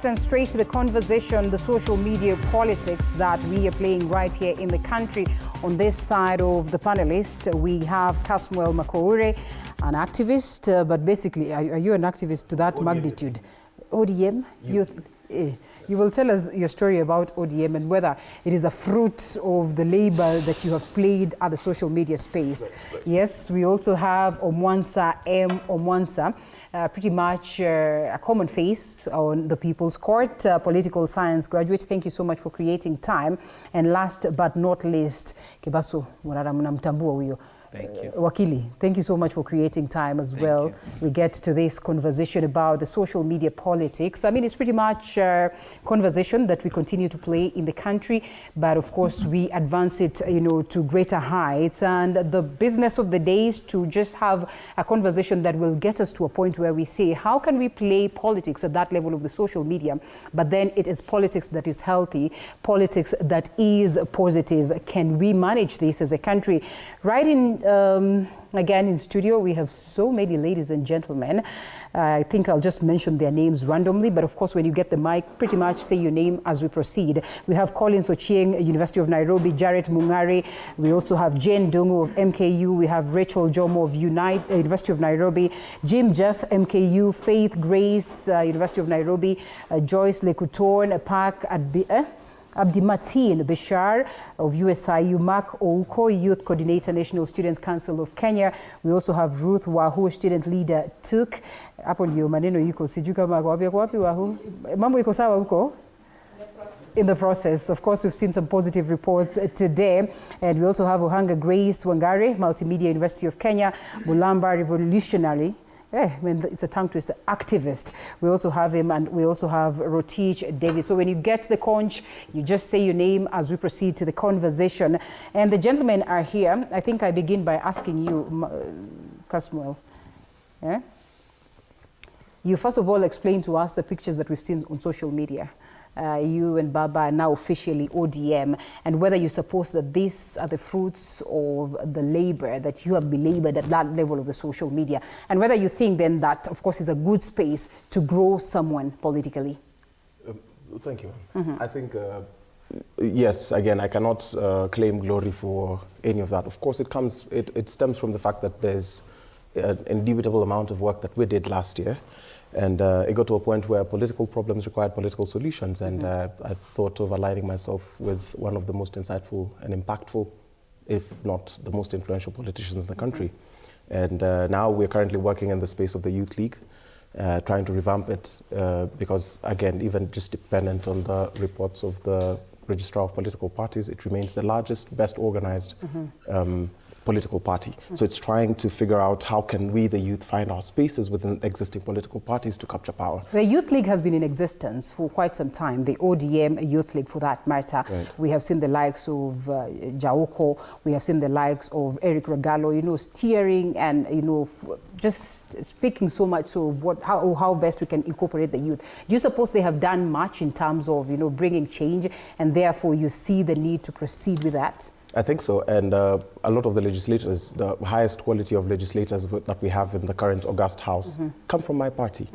fast and straight to the conversation, the social media politics that we are playing right here in the country. On this side of the panelist, we have Casmuel Makoure, an activist, but basically, are you an activist to that magnitude? ODM? You will tell us your story about ODM and whether it is a fruit of the labor that you have played at the social media space. Right. Yes, we also have Omwansa M. Omwansa, pretty much a common face on the People's Court, political science graduate. Thank you so much for creating time. And last but not least, Kebaso Mnamtambua huyo. Thank you. Wakili, thank you so much for creating time as well. We get to this conversation about the social media politics. I mean, it's pretty much a conversation that we continue to play in the country, but of course we advance it, to greater heights. And the business of the day is to just have a conversation that will get us to a point where we say, how can we play politics at that level of the social media? But then it is politics that is healthy, politics that is positive. Can we manage this as a country? Right in again in studio, we have so many ladies and gentlemen. I think I'll just mention their names randomly, but of course when you get the mic, pretty much say your name as we proceed. We have Collins Ochieng, University of Nairobi, Jarrett Mungari. We also have Jane Dungu of MKU. We have Rachel Jomo of University of Nairobi, Jim Jeff, MKU, Faith Grace, University of Nairobi, Joyce Lekuton, Park Abdimateen Bashar of USIU, Mark Ouko, Youth Coordinator, National Students Council of Kenya. We also have Ruth Wahu, Student Leader TUK. Hapo ndio maneno yuko sijui kama wapi Wahu. Mambo iko sawa huko? In the process. Of course, we've seen some positive reports today. And we also have Ohanga Grace Wangari, Multimedia University of Kenya, Mulamba Revolutionary. It's a tongue twister, activist. We also have him, and we also have Rotich David. So when you get the conch, you just say your name as we proceed to the conversation. And the gentlemen are here. I think I begin by asking you, Casmuel. Yeah? You first of all explain to us the pictures that we've seen on social media. You and Baba are now officially ODM, and whether you suppose that these are the fruits of the labor that you have belabored at that level of the social media, and whether you think then that, of course, is a good space to grow someone politically. Thank you. I think, yes, again, I cannot claim glory for any of that. Of course, it stems from the fact that there's an indubitable amount of work that we did last year. And it got to a point where political problems required political solutions. And I thought of aligning myself with one of the most insightful and impactful, if not the most influential politicians in the country. And now we're currently working in the space of the Youth League, trying to revamp it because, again, even just dependent on the reports of the Registrar of Political Parties, it remains the largest, best organized political party. So it's trying to figure out how can we, the youth, find our spaces within existing political parties to capture power. The Youth League has been in existence for quite some time, the ODM Youth League for that matter. Right. We have seen the likes of Jaoko, we have seen the likes of Eric Regalo, steering and, just speaking so much so how best we can incorporate the youth. Do you suppose they have done much in terms of, bringing change, and therefore you see the need to proceed with that? I think so, and a lot of the legislators, the highest quality of legislators that we have in the current August House, come from my party.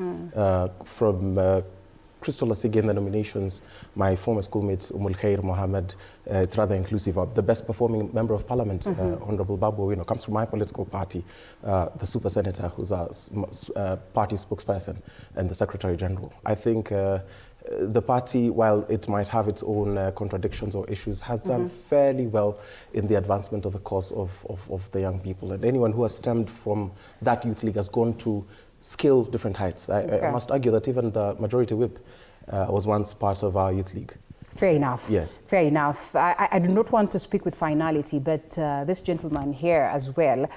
From Crystal Asigi in the nominations, my former schoolmate Umul Khair Mohammed, it's rather inclusive of the best performing member of parliament, Honorable Babu, comes from my political party, the super senator who's a party spokesperson, and the secretary general. I think the party, while it might have its own contradictions or issues, has done fairly well in the advancement of the cause of the young people. And anyone who has stemmed from that youth league has gone to scale different heights. I must argue that even the majority whip was once part of our youth league. Fair enough. Yes. Fair enough. I do not want to speak with finality, but this gentleman here as well,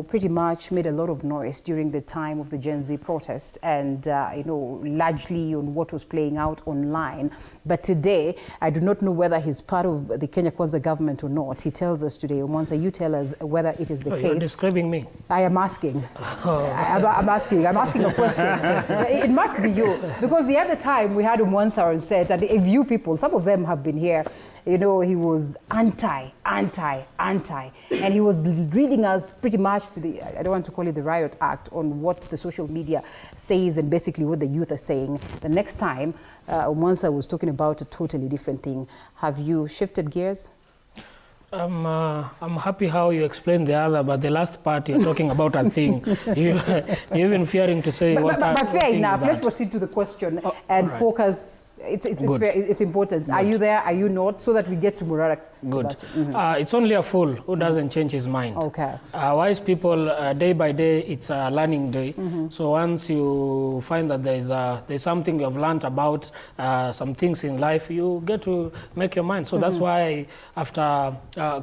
pretty much made a lot of noise during the time of the Gen Z protest and, largely on what was playing out online. But today, I do not know whether he's part of the Kenya Kwanza government or not. He tells us today, Mwanza, you tell us whether it is the case. You're describing me. I am asking. I'm asking a question. It must be you. Because the other time we had Mwanza on set, and if you people, some of them have been here, you know, he was anti. And he was reading us pretty much to the, I don't want to call it the riot act, on what the social media says and basically what the youth are saying. The next time, Mwansa was talking about a totally different thing. Have you shifted gears? I'm happy how you explained the other, but the last part you're talking about a thing. You're even fearing to say what. But fair enough. Let's proceed to the question and focus. It's fair. It's important. Good. Are you there? Are you not? So that we get to Murara. Good. It's only a fool who doesn't change his mind. Okay. Wise people, day by day, it's a learning day. So once you find that there's something you've learned about some things in life, you get to make your mind. So that's why after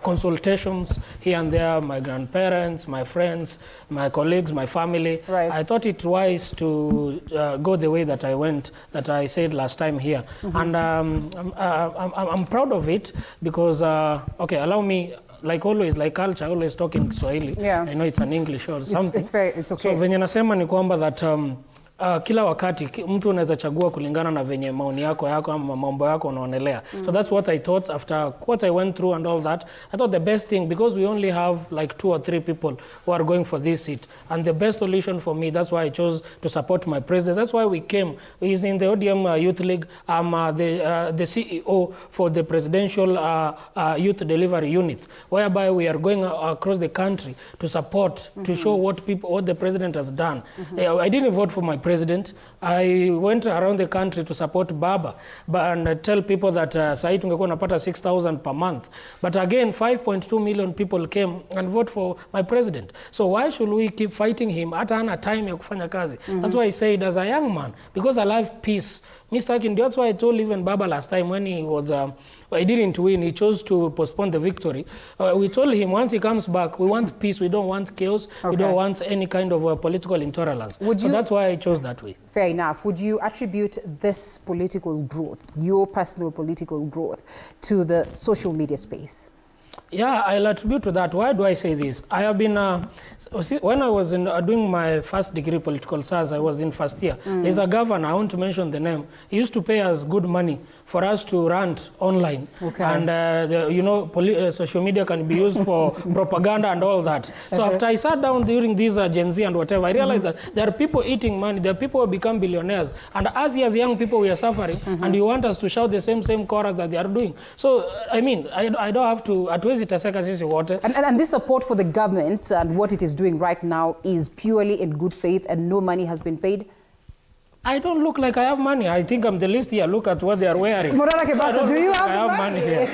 consultations here and there, my grandparents, my friends, my colleagues, my family, I thought it wise to go the way that I went, that I said last time here. And I'm proud of it because, okay, allow me, like always, like culture, always talking Swahili. Yeah. I know it's an English or something. It's okay. So venye nasema ni kwamba that kila wakati mtu unaweza chagua kulingana na venye maoni yako ama mambo yako unaonelea. So that's what I thought after what I went through and all that. I thought the best thing, because we only have like 2 or 3 people who are going for this seat, and the best solution for me, that's why I chose to support my president. That's why we came. He's in the ODM Youth League. I'm the CEO for the Presidential Youth Delivery Unit, whereby we are going across the country to support, to show what the president has done. I didn't vote for my president. I went around the country to support BAMBA and tell people that sahi tungekuwa napata 6,000 per month. But again, 5.2 million people came and vote for my president. So why should we keep fighting him? Hata hana time ya kufanya kazi. That's why I said, as a young man, because I love peace. Mr. Akin, that's why I told even Baba last time when he was, he didn't win, he chose to postpone the victory. We told him once he comes back, we want peace, we don't want chaos, we don't want any kind of political intolerance. So that's why I chose that way. Fair enough. Would you attribute this political growth, your personal political growth, to the social media space? Yeah, I'll attribute to that. Why do I say this? I have been, when I was doing my first degree political science, I was in first year. There's a governor, I want to mention the name. He used to pay us good money for us to rant online. Okay. And, you know, social media can be used for propaganda and all that. So after I sat down during these Gen Z and whatever, I realized that there are people eating money, there are people who become billionaires. And as young people, we are suffering, and you want us to shout the same chorus that they are doing. So, I mean, I don't have to, at least and this support for the government and what it is doing right now is purely in good faith and no money has been paid? I don't look like I have money. I think I'm the least here. Look at what they are wearing. Morara Kebasa, do you have money here?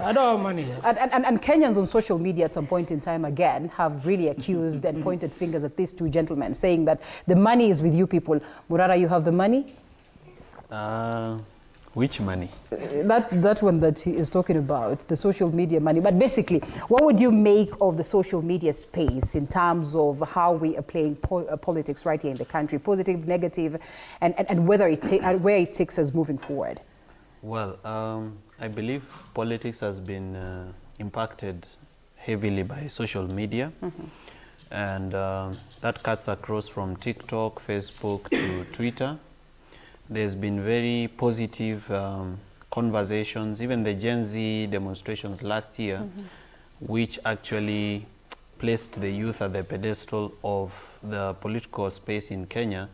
I don't have money here. And Kenyans on social media at some point in time again have really accused and pointed fingers at these 2 gentlemen, saying that the money is with you people. Morara, you have the money? Which money? That one that he is talking about, the social media money. But basically, what would you make of the social media space in terms of how we are playing politics right here in the country, positive, negative, and whether where it takes us moving forward? Well, I believe politics has been impacted heavily by social media. And that cuts across from TikTok, Facebook to Twitter. There's been very positive conversations, even the Gen Z demonstrations last year, which actually placed the youth at the pedestal of the political space in Kenya,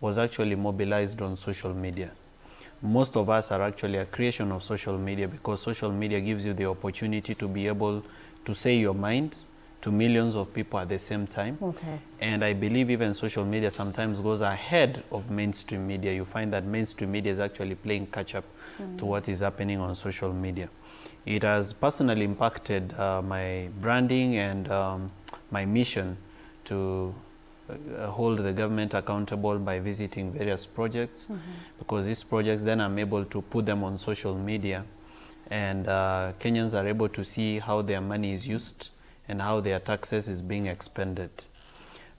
was actually mobilized on social media. Most of us are actually a creation of social media, because social media gives you the opportunity to be able to say your mind to millions of people at the same time. Okay. And I believe even social media sometimes goes ahead of mainstream media. You find that mainstream media is actually playing catch up to what is happening on social media. It has personally impacted my branding and my mission to hold the government accountable by visiting various projects, because these projects then I'm able to put them on social media, and Kenyans are able to see how their money is used and how their taxes is being expended.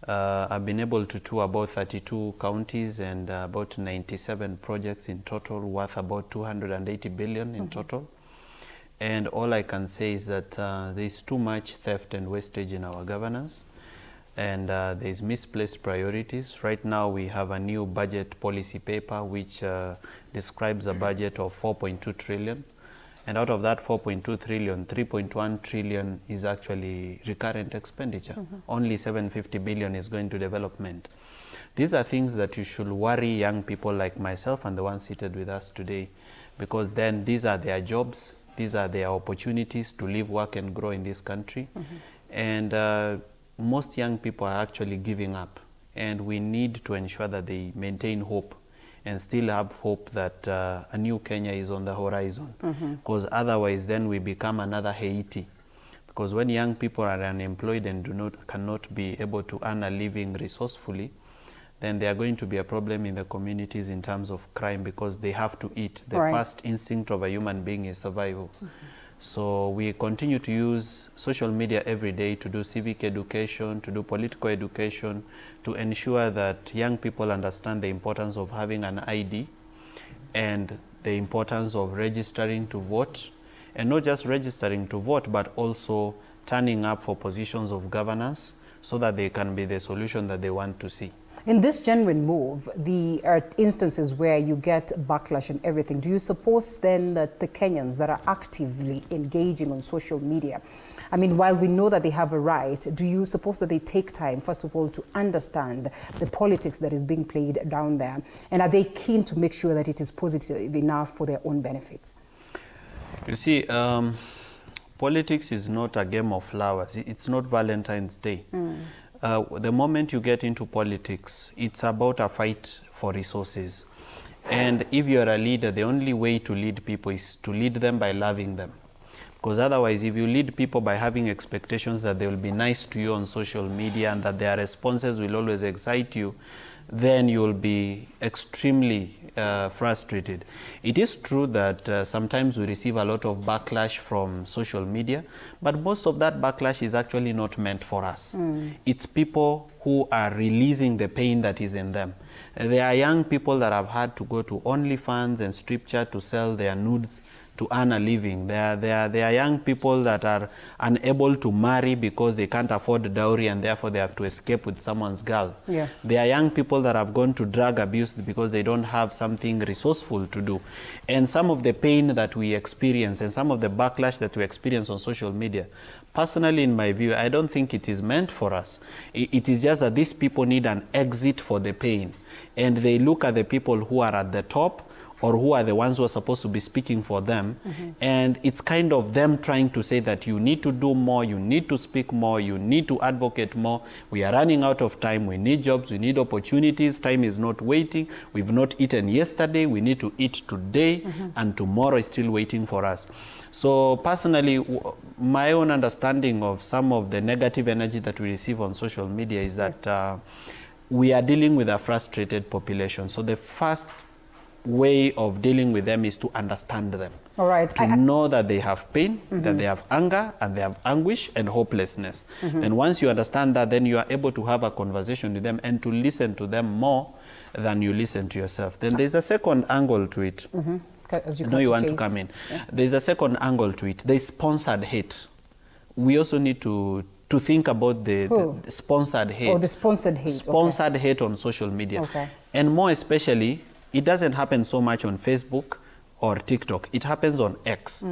I've been able to tour about 32 counties and about 97 projects in total, worth about 280 billion in total. And all I can say is that there's too much theft and wastage in our governance, and there's misplaced priorities. Right now we have a new budget policy paper which describes a budget of 4.2 trillion. And out of that 4.2 trillion, 3.1 trillion is actually recurrent expenditure. Only 750 billion is going to development. These are things that you should worry young people like myself and the ones seated with us today, because then these are their jobs, these are their opportunities to live, work, and grow in this country. And most young people are actually giving up, and we need to ensure that they maintain hope and still have hope that a new Kenya is on the horizon, because otherwise then we become another Haiti. Because when young people are unemployed and cannot be able to earn a living resourcefully, then there are going to be a problem in the communities in terms of crime, because they have to eat. The first instinct of a human being is survival. So we continue to use social media every day to do civic education, to do political education, to ensure that young people understand the importance of having an ID and the importance of registering to vote, and not just registering to vote, but also turning up for positions of governance so that they can be the solution that they want to see. In this genuine move, the instances where you get backlash and everything, do you suppose then that the Kenyans that are actively engaging on social media, I mean, while we know that they have a right, do you suppose that they take time, first of all, to understand the politics that is being played down there? And are they keen to make sure that it is positive enough for their own benefits? You see, politics is not a game of flowers. It's not Valentine's Day. The moment you get into politics, it's about a fight for resources. And if you're a leader, the only way to lead people is to lead them by loving them. Because otherwise, if you lead people by having expectations that they will be nice to you on social media and that their responses will always excite you, then you'll be extremely frustrated. It is true that sometimes we receive a lot of backlash from social media, but most of that backlash is actually not meant for us. It's people who are releasing the pain that is in them. There are young people that have had to go to OnlyFans and Stripchat to sell their nudes to earn a living. There are young people that are unable to marry because they can't afford dowry and therefore they have to escape with someone's girl. There are young people that have gone to drug abuse because they don't have something resourceful to do. And some of the pain that we experience and some of the backlash that we experience on social media, personally, in my view, I don't think it is meant for us. It is just that these people need an exit for the pain. And they look at the people who are at the top or who are the ones who are supposed to be speaking for them. And it's kind of them trying to say that you need to do more, you need to speak more, you need to advocate more. We are running out of time. We need jobs, we need opportunities. Time is not waiting. We've not eaten yesterday. We need to eat today, and tomorrow is still waiting for us. So personally, my own understanding of some of the negative energy that we receive on social media is that we are dealing with a frustrated population. So the first way of dealing with them is to understand them. All right. To know that they have pain, that they have anger, and they have anguish and hopelessness. Then once you understand that, then you are able to have a conversation with them and to listen to them more than you listen to yourself. Then there's a second angle to it. As you know you want to come in. There's a second angle to it. There's sponsored hate. We also need to think about the sponsored hate. Oh, the sponsored hate. Sponsored hate on social media. And more especially, it doesn't happen so much on Facebook or TikTok. It happens on X.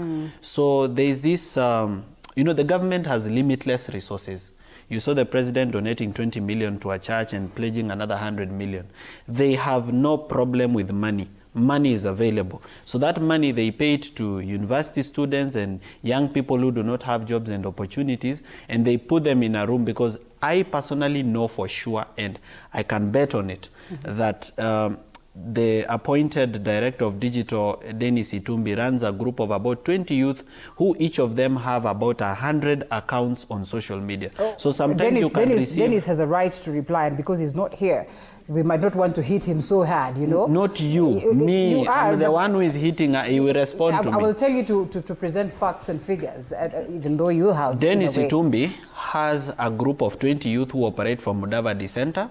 So there's this, you know, the government has limitless resources. You saw the president donating 20 million to a church and pledging another 100 million. They have no problem with money. Money is available. So that money they paid to university students and young people who do not have jobs and opportunities, and they put them in a room, because I personally know for sure, and I can bet on it, that the appointed director of digital, Dennis Itumbi, runs a group of about 20 youth who each of them have about 100 accounts on social media. So sometimes Dennis has a right to reply, and because he's not here, we might not want to hit him so hard, you know. Not you, me. I'm the one who is hitting. He will respond to me. I will tell you to present facts and figures, even though you have. Dennis Itumbi has a group of 20 youth who operate from Mudavadi Center,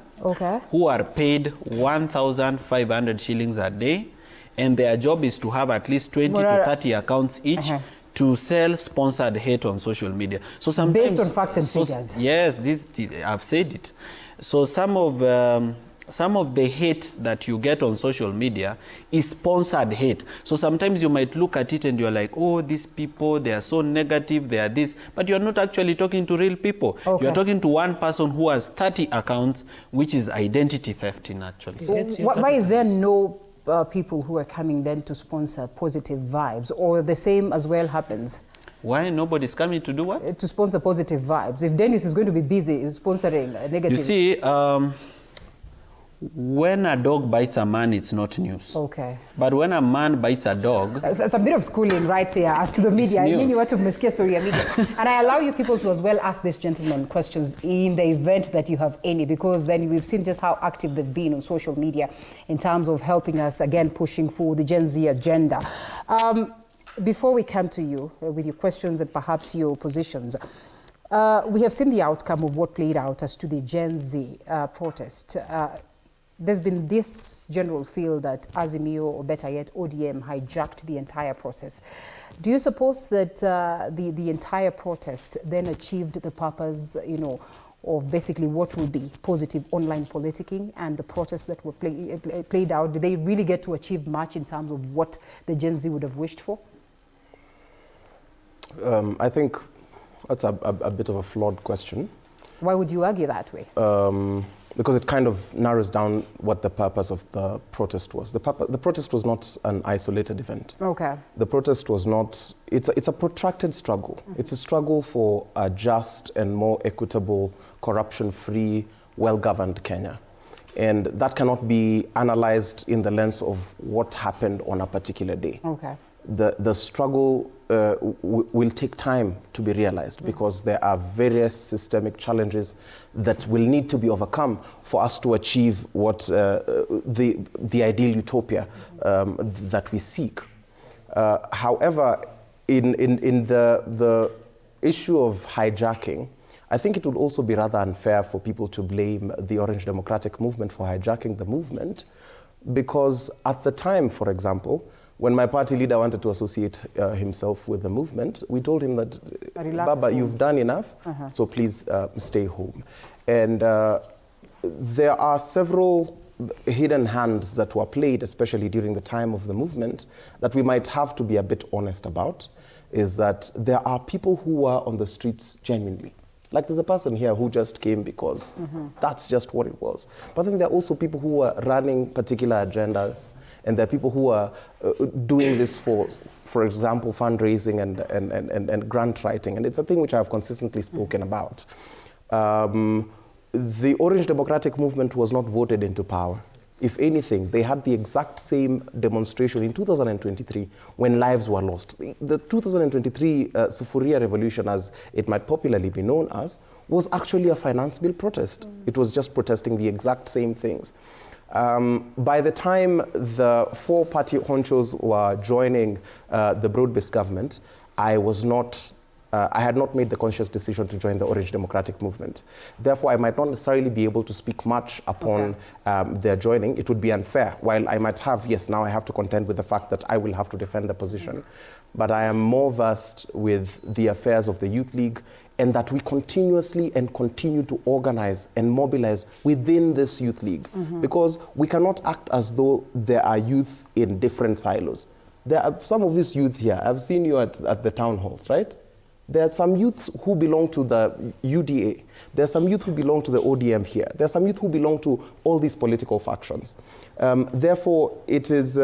who are paid 1,500 shillings a day, and their job is to have at least 20 to 30 accounts each. To sell sponsored hate on social media. So sometimes, based on facts and figures. Yes, I've said it. So some of some of the hate that you get on social media is sponsored hate. So sometimes you might look at it and you're like, oh, these people, they are so negative, they are this, but you're not actually talking to real people. Okay. You're talking to one person who has 30 accounts, which is identity thefting actually. So why is there no people who are coming then to sponsor positive vibes, or the same as well happens? Why nobody's coming to do what? To sponsor positive vibes. If Dennis is going to be busy sponsoring negative... You see, when a dog bites a man, it's not news. Okay. But when a man bites a dog... It's a bit of schooling right there as to the media. I mean, you want to miscast story media. And I allow you people to as well ask this gentleman questions in the event that you have any, because then we've seen just how active they've been on social media in terms of helping us, again, pushing for the Gen Z agenda. Before we come to you with your questions and perhaps your positions, we have seen the outcome of what played out as to the Gen Z protest. There's been this general feel that Azimio, or better yet, ODM, hijacked the entire process. Do you suppose that the entire protest then achieved the purpose, you know, of basically what will be positive online politicking, and the protests that were played out, did they really get to achieve much in terms of what the Gen Z would have wished for? I think that's a bit of a flawed question. Why would you argue that way? Because it kind of narrows down what the purpose of the protest was. The protest was not an isolated event. Okay. The protest was not, it's a protracted struggle. Mm-hmm. It's a struggle for a just and more equitable, corruption-free, well-governed Kenya. And that cannot be analyzed in the lens of what happened on a particular day. Okay. The struggle will take time to be realized, because there are various systemic challenges that will need to be overcome for us to achieve what the ideal utopia that we seek. However, in the issue of hijacking, I think it would also be rather unfair for people to blame the Orange Democratic Movement for hijacking the movement, because at the time, for example, when my party leader wanted to associate himself with the movement, we told him that, Baba, you've done enough, so please stay home. And there are several hidden hands that were played, especially during the time of the movement, that we might have to be a bit honest about, is that there are people who were on the streets genuinely. Like, there's a person here who just came because that's just what it was. But then there are also people who are running particular agendas, and there are people who are doing this for example, fundraising and grant writing. And it's a thing which I've consistently spoken about. The Orange Democratic Movement was not voted into power. If anything, they had the exact same demonstration in 2023 when lives were lost. The 2023 Sufuria Revolution, as it might popularly be known as, was actually a finance bill protest. It was just protesting the exact same things. By the time the four party honchos were joining the broad-based government, I had not made the conscious decision to join the Orange Democratic Movement. Therefore, I might not necessarily be able to speak much upon their joining. It would be unfair. While I might have, yes, now I have to contend with the fact that I will have to defend the position. But I am more versed with the affairs of the Youth League, and that we continuously and continue to organize and mobilize within this Youth League. Because we cannot act as though there are youth in different silos. There are some of this youth here. I've seen you at the town halls, right? There are some youth who belong to the UDA. There are some youth who belong to the ODM here. There are some youth who belong to all these political factions. Therefore, it is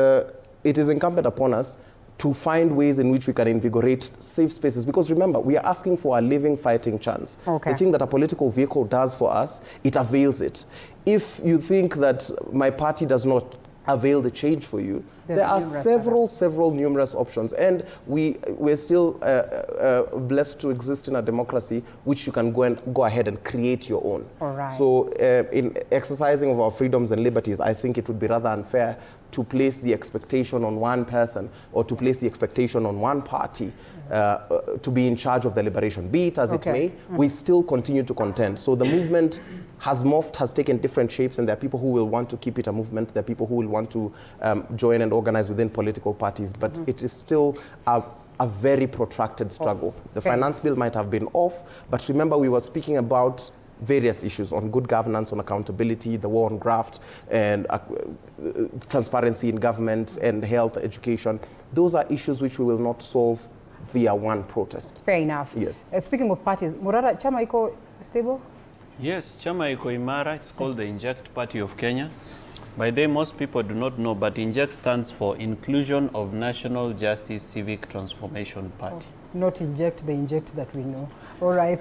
incumbent upon us to find ways in which we can invigorate safe spaces. Because remember, we are asking for a living fighting chance. Okay. The thing that a political vehicle does for us, it avails it. If you think that my party does not avail the change for you, there are several numerous options, and we're still blessed to exist in a democracy which you can go ahead and create your own. All right. So in exercising of our freedoms and liberties, I think it would be rather unfair to place the expectation on one person or to place the expectation on one party to be in charge of the liberation. Be it as it may, we still continue to contend. So the movement has morphed, has taken different shapes, and there are people who will want to keep it a movement. There are people who will want to join and organize within political parties, but it is still a very protracted struggle. The finance bill might have been off, but remember we were speaking about various issues on good governance, on accountability, the war on graft, and transparency in government, and health, education. Those are issues which we will not solve via one protest. Fair enough. Yes. Speaking of parties, Murara, chama iko stable? Yes, chama iko imara. It's called the Inject Party of Kenya. By the way, most people do not know, but Inject stands for Inclusion of National Justice Civic Transformation Party. Oh, not inject, the inject that we know. All right.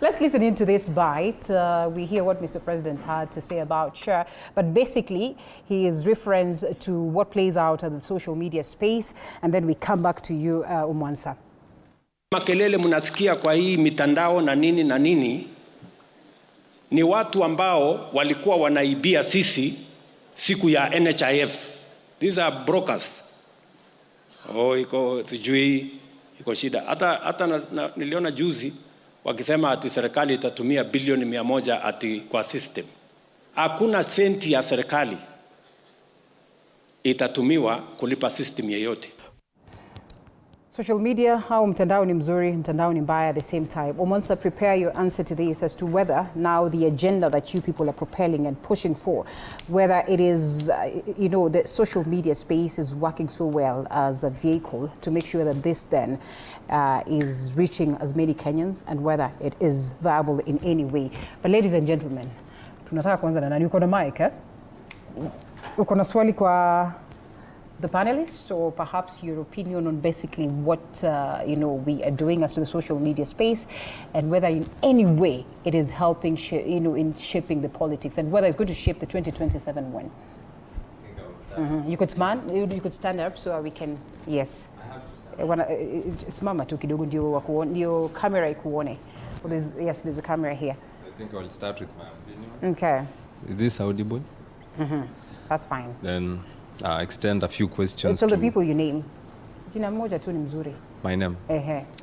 Let's listen into this bite. We hear what Mr. President had to say about SHARE, but basically his reference to what plays out in the social media space, and then we come back to you, Umwansa. Makelele mnasikia kwa hii mitandao na nini ni watu ambao walikuwa wanaibia sisi siku ya NHIF. These are brokers. Iko sijui, iko shida. Hata niliona juzi wakisema ati serikali itatumia bilioni 100 ati kwa system. Hakuna senti ya serikali itatumiwa kulipa system yeyote. Social media, au mtandao ni mzuri, mtandao ni mbaya at the same time. Omonsa, prepare your answer to this as to whether now the agenda that you people are propelling and pushing for, whether it is, the social media space is working so well as a vehicle to make sure that this then is reaching as many Kenyans, and whether it is viable in any way. But ladies and gentlemen, tunataka kwanza na nani uko na mic, eh? Uko na swali kwa the panelists, or perhaps your opinion on basically what we are doing as to the social media space, and whether in any way it is helping in shaping the politics, and whether it's going to shape the 2027 one. You could stand up so we can. Yes. Simama tu kidogo ndio camera ikuone. There's a camera here. I think I'll start with my opinion. Okay. Is this audible? That's fine. Then extend a few questions. Tell the people your name. Jina moja tu ni mzuri. My name?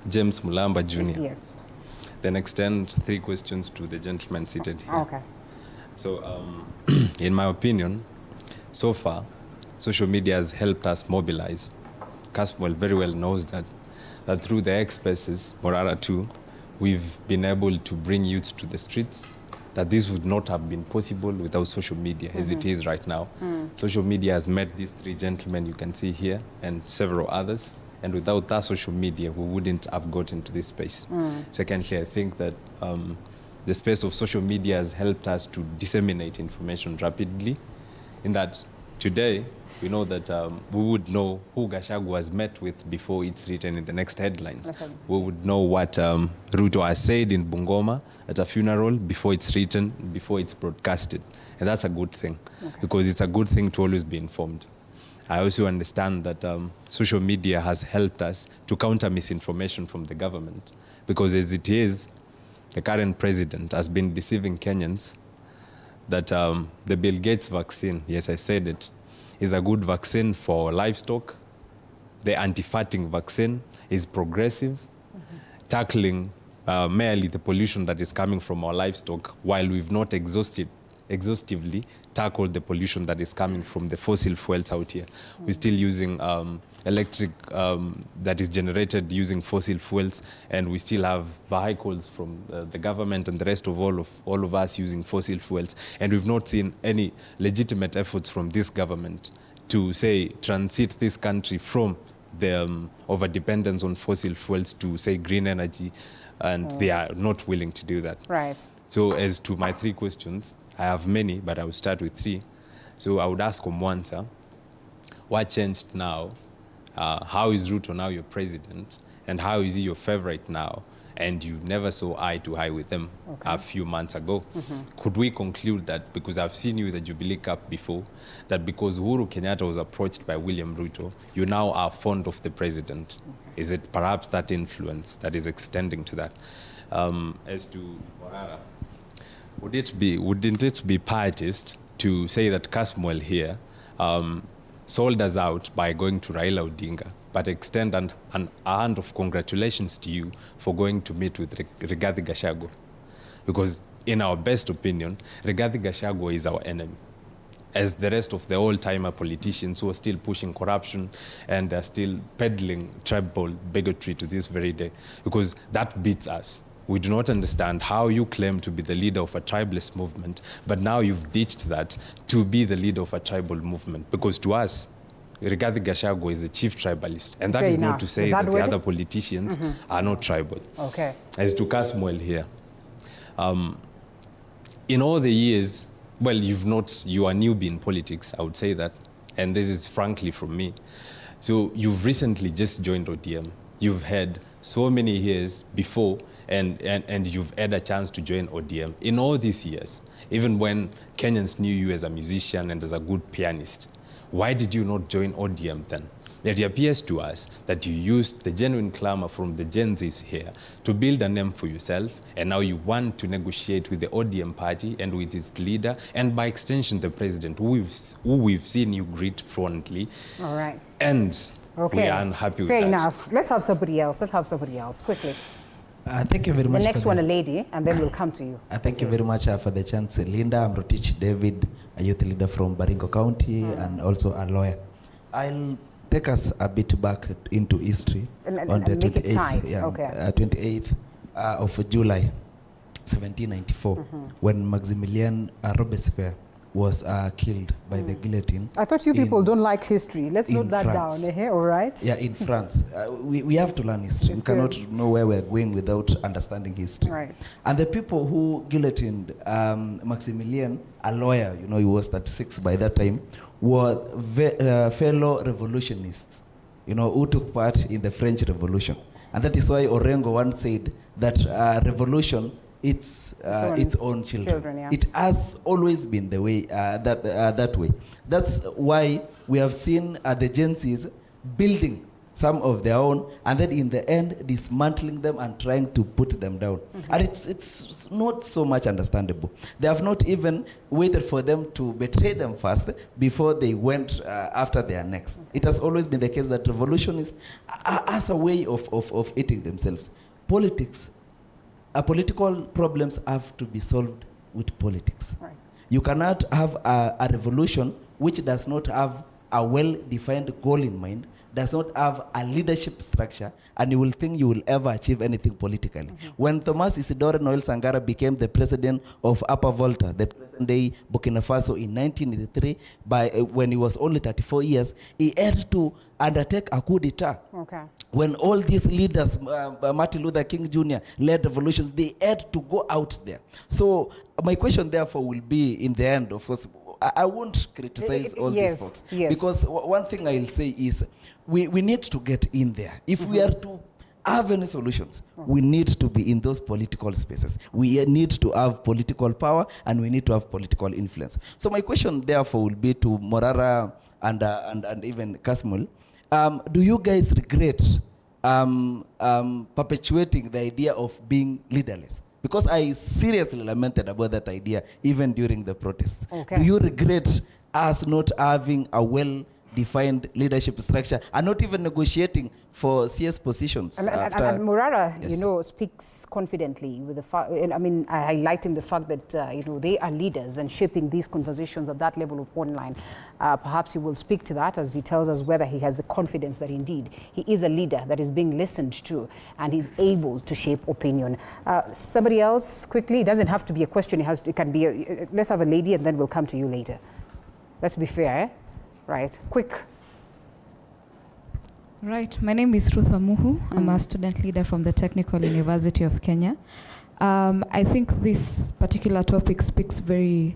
James Mulamba Jr. Yes. Then extend 3 questions to the gentleman seated here. Okay. So, in my opinion, so far, social media has helped us mobilize. Caswell very well knows that through the X-Spaces, Morara too, we've been able to bring youth to the streets, that this would not have been possible without social media as it is right now. Social media has met these 3 gentlemen you can see here and several others, and without that social media, we wouldn't have gotten to this space. Secondly, I think that the space of social media has helped us to disseminate information rapidly, in that today, we know that we would know who Gachagua has met with before it's written in the next headlines. Okay. We would know what Ruto has said in Bungoma at a funeral before it's written, before it's broadcasted. And that's a good thing, because it's a good thing to always be informed. I also understand that social media has helped us to counter misinformation from the government, because as it is, the current president has been deceiving Kenyans that the Bill Gates vaccine, yes, I said it, is a good vaccine for livestock. The anti-fatting vaccine is progressive, tackling merely the pollution that is coming from our livestock, while we've not exhaustively tackled the pollution that is coming from the fossil fuels out here. We're still using electric that is generated using fossil fuels, and we still have vehicles from the government and the rest of all of us using fossil fuels, and we've not seen any legitimate efforts from this government to say transit this country from the over-dependence on fossil fuels to say green energy, and they are not willing to do that. Right. So as to my 3 questions, I have many, but I will start with 3. So I would ask Omwansa, what changed now? How is Ruto now your president? And how is he your favorite now? And you never saw eye to eye with him a few months ago. Could we conclude that, because I've seen you with the Jubilee Cup before, that because Uhuru Kenyatta was approached by William Ruto, you now are fond of the president? Is it perhaps that influence that is extending to that? As to Morara, wouldn't it be pietist to say that Caswell here sold us out by going to Raila Odinga, but extend a hand of congratulations to you for going to meet with Rigathi Gachagua? Because in our best opinion, Rigathi Gachagua is our enemy, as the rest of the old-timer politicians who are still pushing corruption and they're still peddling tribal bigotry to this very day, because that beats us. We do not understand how you claim to be the leader of a tribalist movement, but now you've ditched that to be the leader of a tribal movement. Because to us, Rigathi Gachagua is the chief tribalist. And that Fair is enough. not to say Is that that the way? other politicians are not tribal. Okay. As to Casmuel here, in all the years, well, you are newbie in politics, I would say that. And this is frankly from me. So you've recently just joined ODM. You've had so many years before, and you've had a chance to join ODM. In all these years, even when Kenyans knew you as a musician and as a good pianist, why did you not join ODM then? It appears to us that you used the genuine clamor from the Gen Zs here to build a name for yourself, and now you want to negotiate with the ODM party and with its leader, and by extension the president, who we've seen you greet frontally. All right. And Okay. we are unhappy with Fair that. enough. Let's have somebody else. quickly. Thank you very The much. next one, a lady, and then we'll come to you. Thank you very much for the chance, Linda. I'm Rotich David, a youth leader from Baringo County and also a lawyer. I'll take us a bit back into history And on the make it tight. 28th, Okay. 28th of July, 1794, when Maximilien Robespierre was killed by the guillotine. I thought you people in- don't like history. Let's note in that France. down. All right. Yeah, in France. We have to learn history. It's We cannot good. know where we're going without understanding history. Right. And the people who guillotined Maximilien, a lawyer, you know, he was 36 by that time, were fellow revolutionists, you know, who took part in the French Revolution. And that is why Orengo once said that revolution, it's its own children. Yeah. It has always been the way, that way. That's why we have seen the Gen Zs building some of their own, and then in the end dismantling them and trying to put them down. And it's not so much understandable. They have not even waited for them to betray them first before they went after their necks. It has always been the case that revolutionists as a way of eating themselves. Political problems have to be solved with politics. Right. You cannot have a revolution which does not have a well-defined goal in mind, does not have a leadership structure, and you will think you will ever achieve anything politically. When Thomas Isidore Noel Sangara became the president of Upper Volta, the present-day Burkina Faso in 1983, when he was only 34 years, he had to undertake a coup d'etat. Okay. When all these leaders, Martin Luther King Jr., led revolutions, they had to go out there. So my question, therefore, will be, in the end, of course, I won't criticize all Yes, these folks. yes. Because one thing I'll say is we need to get in there. If we are to have any solutions, we need to be in those political spaces. We need to have political power, and we need to have political influence. So my question, therefore, will be to Morara and even Kasmul. Do you guys regret perpetuating the idea of being leaderless? Because I seriously lamented about that idea even during the protests. Okay. Do you regret us not having a well-defined leadership structure and not even negotiating for CS positions? And Murara, you know, speaks confidently with the fact, I mean, highlighting the fact that, you know, they are leaders and shaping these conversations at that level of online. Perhaps he will speak to that as he tells us whether he has the confidence that indeed he is a leader that is being listened to and he's able to shape opinion. Somebody else, quickly, it doesn't have to be a question, it can be, let's have a lady and then we'll come to you later. Let's be fair, eh? Right, quick. Right, my name is Ruth Amuhu. I'm a student leader from the Technical University of Kenya. I think this particular topic speaks very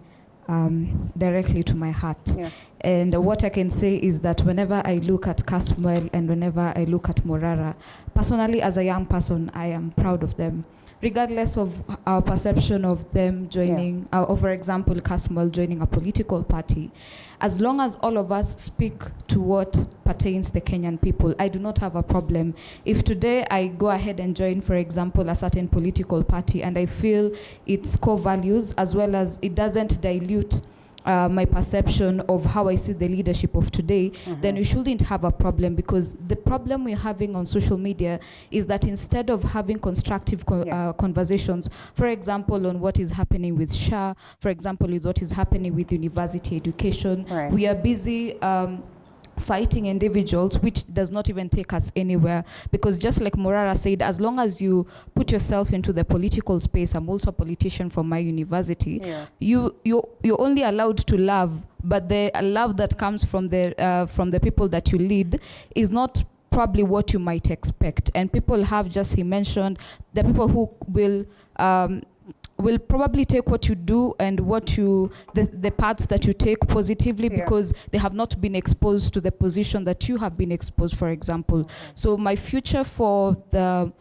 directly to my heart. Yeah. And what I can say is that whenever I look at Casmuel and whenever I look at Morara, personally as a young person, I am proud of them. Regardless of our perception of them joining, for example, Casmuel joining a political party, as long as all of us speak to what pertains the Kenyan people, I do not have a problem. If today I go ahead and join, for example, a certain political party and I feel its core values as well as it doesn't dilute my perception of how I see the leadership of today, then we shouldn't have a problem, because the problem we're having on social media is that instead of having constructive conversations, for example, on what is happening with SHA, for example, with what is happening with university education, Right. we are busy fighting individuals, which does not even take us anywhere. Because just like Morara said, as long as you put yourself into the political space, I'm also a politician from my university, you're only allowed to love, but the love that comes from the people that you lead is not probably what you might expect. And people have, just he mentioned, the people who will probably take what you do and the parts that you take positively, because they have not been exposed to the position that you have been exposed, for example. So my future for the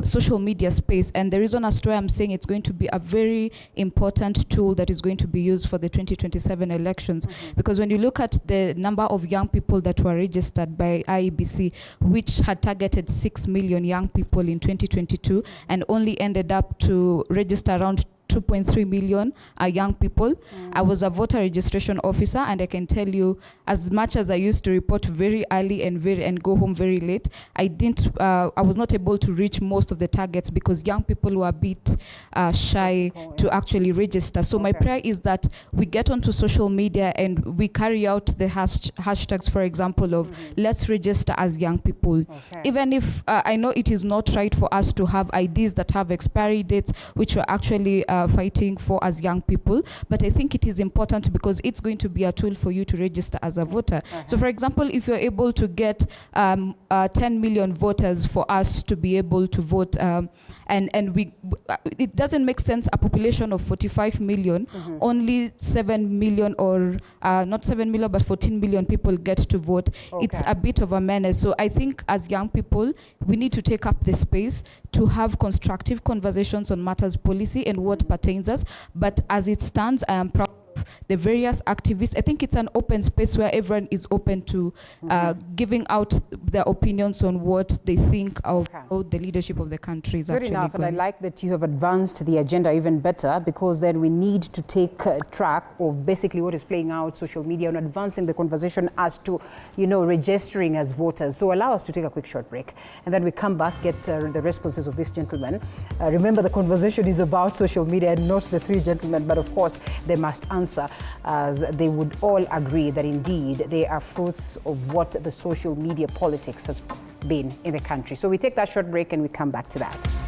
social media space, and the reason as to why I'm saying it's going to be a very important tool that is going to be used for the 2027 elections, because when you look at the number of young people that were registered by IEBC, which had targeted 6 million young people in 2022 and only ended up to register around 2.3 million young people. I was a voter registration officer, and I can tell you, as much as I used to report very early and go home very late, I was not able to reach most of the targets because young people were a bit shy to actually register. So my prayer is that we get onto social media and we carry out the hashtags, for example, of let's register as young people. Even if I know it is not right for us to have IDs that have expiry dates, which we're actually fighting for as young people, but I think it is important because it's going to be a tool for you to register as a voter. So for example, if you're able to get 10 million voters for us to be able to vote, and it doesn't make sense, a population of 45 million, only 7 million or not 7 million, but 14 million people get to vote. It's a bit of a menace. So I think as young people, we need to take up the space to have constructive conversations on matters policy and what pertains us. But as it stands, I am proud of the various activists. I think it's an open space where everyone is open to giving out their opinions on what they think of how the leadership of the country is Good actually enough, going. and I like that you have advanced the agenda even better, because then we need to take track of basically what is playing out social media and advancing the conversation as to, registering as voters. So allow us to take a quick short break, and then we come back, get the responses of this gentleman. Remember, the conversation is about social media and not the three gentlemen, but of course they must answer, as they would all agree that indeed they are fruits of what the social media politics has been in the country. So we take that short break and we come back to that.